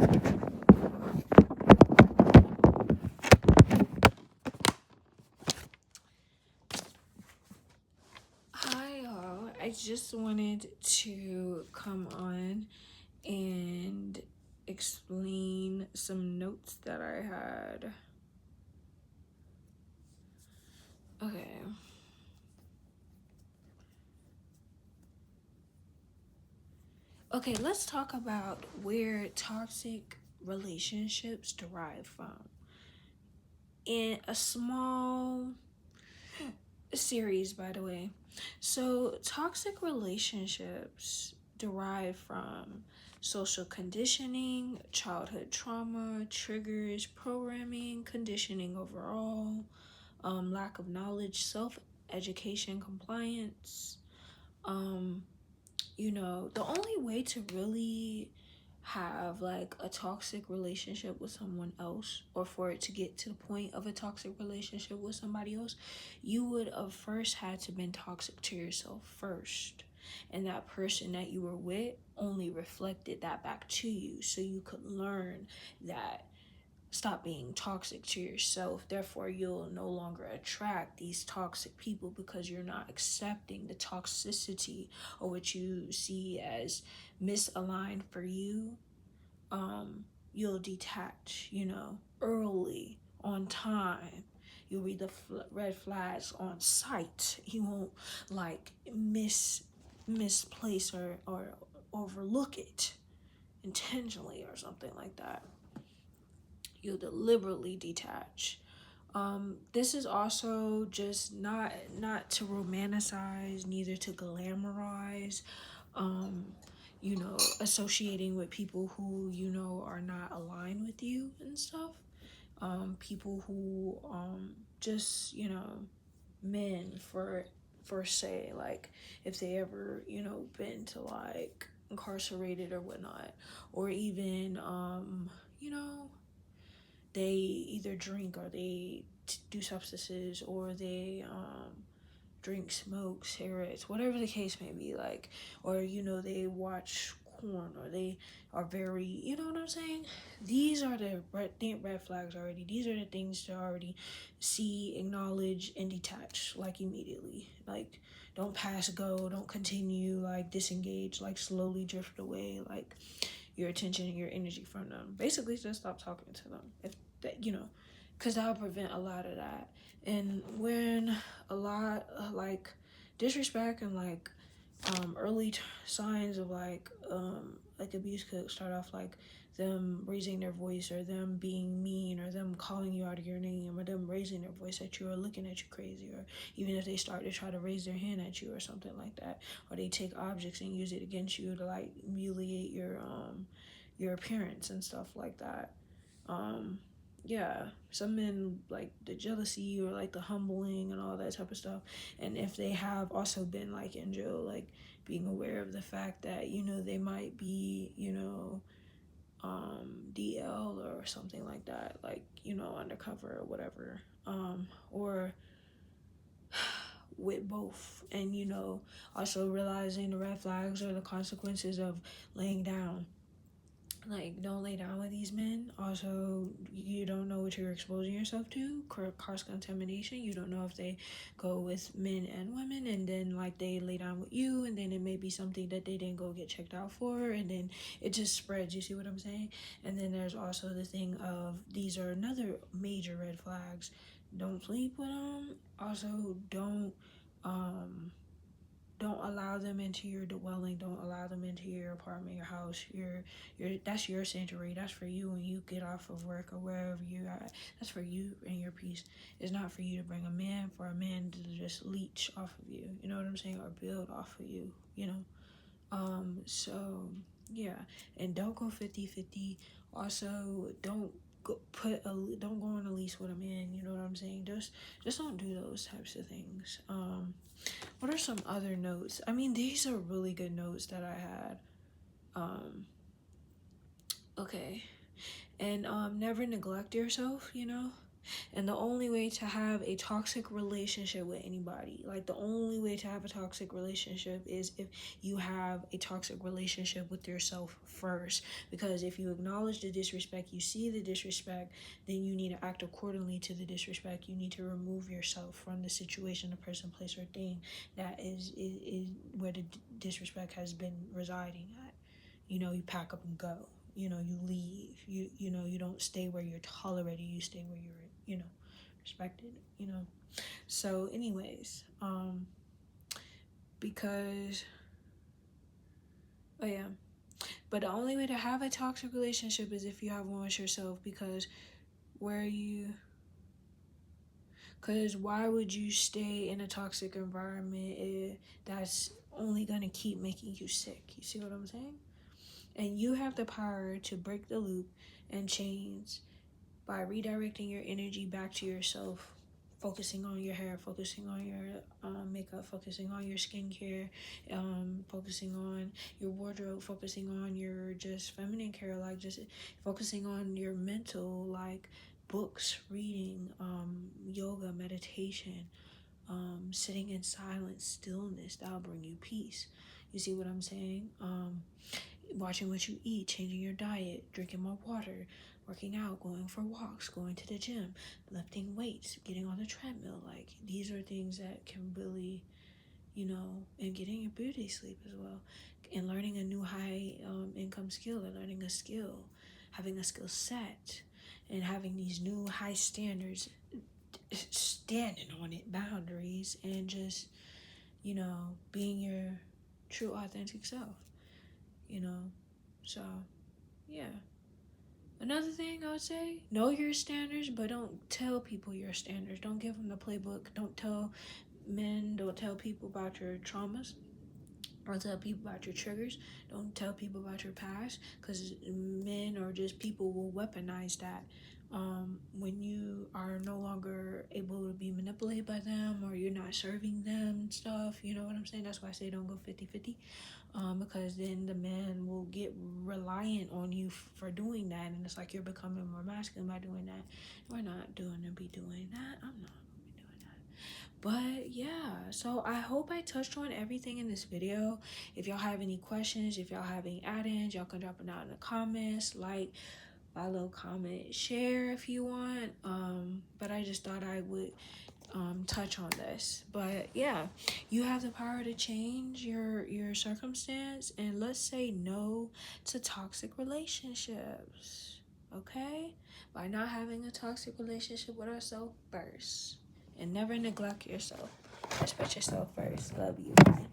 Hi, all. I just wanted to come on and explain some notes that I had. Okay. Okay, let's talk about where toxic relationships derive from. In a small series, by the way. So, toxic relationships derive from social conditioning, childhood trauma, triggers, programming, conditioning overall, lack of knowledge, self education, compliance. Um, the only way to really have like a toxic relationship with someone else, or for it to get to the point of a toxic relationship with somebody else, you would have first had to been toxic to yourself first, and that person that you were with only reflected that back to you, so you could learn that. Stop being toxic to yourself. Therefore, you'll no longer attract these toxic people because you're not accepting the toxicity or what you see as misaligned for you. You'll detach, early, on time. You'll read the red flags on sight. You won't like misplace or overlook it intentionally or something like that. You'll deliberately detach. This is also just not to romanticize, neither to glamorize. Um, Associating with people who are not aligned with you and stuff. People who just men for say, like if they ever been to like incarcerated or whatnot, or even you know they either drink or they do substances, or they drink, smoke, cigarettes, whatever the case may be, like, or they watch porn, or they are very, you know what I'm saying? These are the red flags already. These are the things to already see, acknowledge, and detach like immediately. Like, don't pass go, don't continue, like disengage, like slowly drift away, like your attention and your energy from them. Basically, just stop talking to them. If that, because that'll prevent a lot of that. And when a lot like disrespect and like early signs of like abuse could start off like them raising their voice, or them being mean, or them calling you out of your name, or them raising their voice at you, or looking at you crazy, or even if they start to try to raise their hand at you or something like that, or they take objects and use it against you to like mutilate your appearance and stuff like that. um yeah, some men like the jealousy or like the humbling and all that type of stuff. And if they have also been like in jail, like being aware of the fact that they might be DL or something like that, like undercover or whatever, or with both. And also realizing the red flags or the consequences of laying down. Like, don't lay down with these men. Also, you don't know what you're exposing yourself to. Cross contamination. You don't know if they go with men and women, and then like they lay down with you, and then it may be something that they didn't go get checked out for, and then it just spreads. You see what I'm saying? And then there's also the thing of, these are another major red flags. Don't sleep with them. Also, don't allow them into your dwelling. Don't allow them into your apartment, your house. Your That's your sanctuary. That's for you when you get off of work or wherever you are. That's for you and your peace. It's not for you to bring a man, for a man to just leech off of you. You know what I'm saying? Or build off of you. So yeah, and don't go 50-50. Also, don't go on a lease with a man. You know what I'm saying? Just don't do those types of things. What are some other notes? I mean, these are really good notes that I had. Um, okay. And never neglect yourself, And the only way to have a toxic relationship with anybody, like the only way to have a toxic relationship is if you have a toxic relationship with yourself first. Because if you acknowledge the disrespect, you see the disrespect, then you need to act accordingly to the disrespect. You need to remove yourself from the situation, the person, place, or thing that is where the disrespect has been residing at. You pack up and go. You leave. You don't stay where you're tolerated. You stay where you're, respected. So, anyways, because, oh yeah, but the only way to have a toxic relationship is if you have one with yourself. Because why would you stay in a toxic environment that's only gonna keep making you sick? You see what I'm saying? And you have the power to break the loop and change by redirecting your energy back to yourself, focusing on your hair, focusing on your makeup, focusing on your skincare, focusing on your wardrobe, focusing on your just feminine care, like just focusing on your mental, like books, reading, yoga, meditation, sitting in silence, stillness. That'll bring you peace. You see what I'm saying? Watching what you eat, changing your diet, drinking more water, working out, going for walks, going to the gym, lifting weights, getting on the treadmill. Like, these are things that can really, and getting your beauty sleep as well, and learning a new high income skill, or learning a skill, having a skill set, and having these new high standards, standing on it, boundaries, and just, being your true authentic self. So yeah. Another thing I would say, know your standards, but don't tell people your standards. Don't give them the playbook. Don't tell people about your traumas. Don't tell people about your triggers. Don't tell people about your past, because men or just people will weaponize that when you are no longer able to be manipulated by them, or you're not serving them stuff. You know what I'm saying? That's why I say don't go 50-50. Because then the man will get reliant on you for doing that, and it's like you're becoming more masculine by doing that. We're not doing that. I'm not doing that. But yeah, so I hope I touched on everything in this video. If y'all have any questions, if y'all have any add-ins, y'all can drop them out in the comments. Like, follow, comment, share if you want. But I just thought I would touch on this. But yeah, you have the power to change your circumstance, and let's say no to toxic relationships, okay? By not having a toxic relationship with ourselves first, and never neglect yourself. Respect yourself first. Love you. Bye.